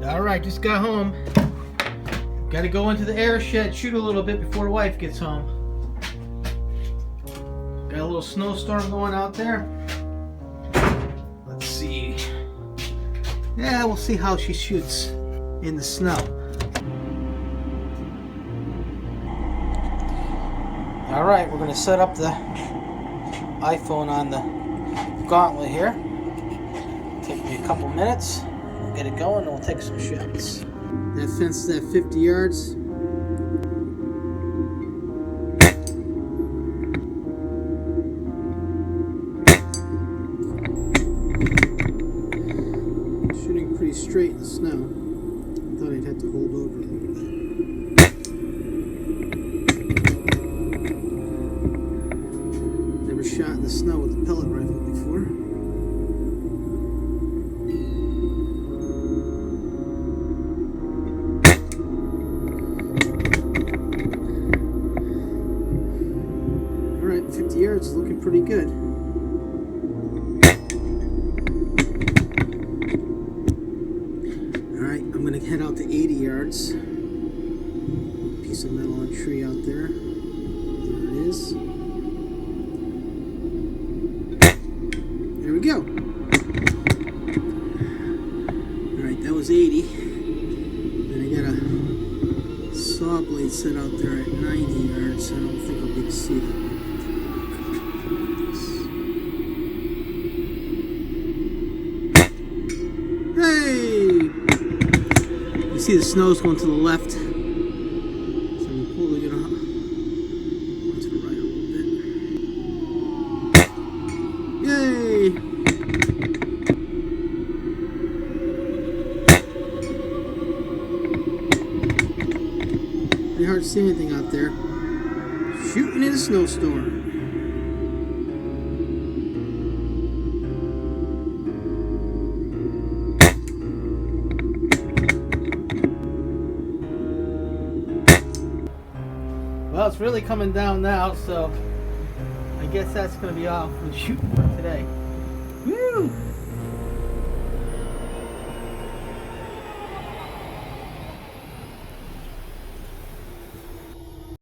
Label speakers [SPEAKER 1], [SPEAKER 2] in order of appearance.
[SPEAKER 1] Alright, just got home. Gotta go into the air shed, shoot a little bit before wife gets home. Got a little snowstorm going out there. Let's see. Yeah, we'll see how she shoots in the snow. Alright, we're gonna set up the iPhone on the gauntlet here. Take me a couple minutes. We'll get it going and we'll take some shots. That fence is at 50 yards. Shooting pretty straight in the snow. I thought I'd have to hold over a little bit. Never shot in the snow with a pellet rifle before. Alright, 50 yards is looking pretty good. Alright, I'm going to head out to 80 yards. Piece of metal on a tree out there. There it is. There we go. Alright, that was 80. Then I got a saw blade set out there at 90 yards, so I don't think I'll be able to see that. See the snow's going to the left, so I'm pulling it off to the right a little bit. Yay! Pretty hard to see anything out there. Shooting in a snowstorm. Well, it's really coming down now, so I guess that's going to be all for the shooting for today.